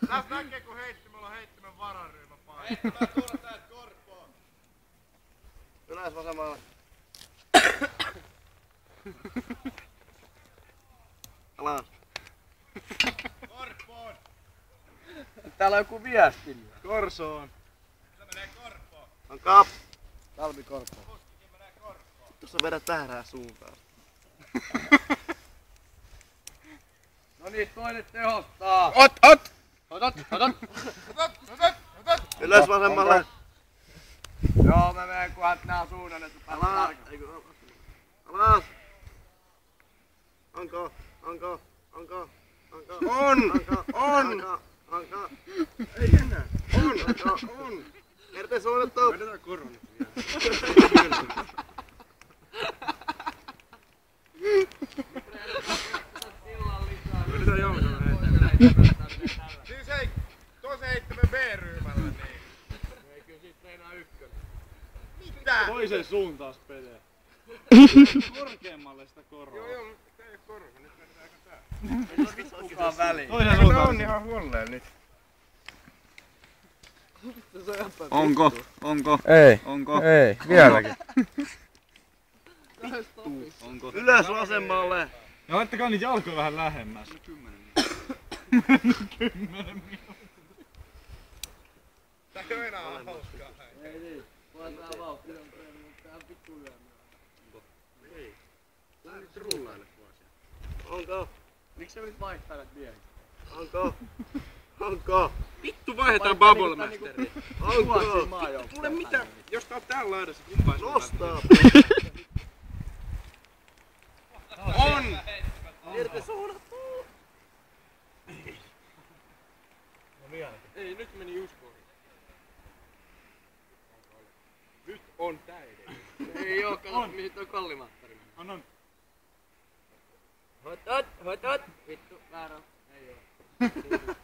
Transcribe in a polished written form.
Tästä näkee kun heittimellä on heittimen vararyhmä paikka. Heittämään turteet korppoon. Ylös vasemmalle. Alas. Korppoon. Täällä on joku viesti. Korsoon. Se menee korppoon. On kap. Talvikorppo. Kuskikin menee korppoon. Tuossa vedät väärään suuntaan. No niin, toinen tehostaa. Ot! Otat. Ylös vasemmalle. Joo, mä menen kunhan nää on suunnan, että pääset Alas. tarkastamaan. Alas. Onko? On! Ei enää. On! Erte suunnattu. Vedetään koronat vielä. Vedetään jalkalla heittää. Siis hei, toisen heittimen B-ryhmällä niin. Ei kyllä siitä treenaa ykkönen. Mitä? Toiseen suuntaan spede. Korkeammalle sitä koroa. Joo, tää ei oo korva, nyt vedetään tää. Ei se kukaan väliin. Toiseen Tää suuntaan. on ihan huolleen nyt. Onko? Ei. Onko? Ei, vieläkin. Onko? Ylös vasemmalle. Ja laittakaa niitä jalkoja vähän lähemmäs. 10 Tää ei oo enää hauskaa. Ei niin. Vaan tää vauhti on treeni, mutta tää on pikku ylemmin. Ei. Tää nyt rullaile vaan. Onko? Miksi sä nyt vaihtailet miehiä? Onko? Vittu vaihdetaan Bubble Masteria. Onko? Mulle mitä, jos tää on täällä laidassa kumpaan Nostaa. On! Erte suunnattu. Ei, nyt meni just kohdin. Nyt on tää edellä. Ei oo, kato mihin toi kollimattari meni. On. Hot. Vittu, väärä. Ei oo.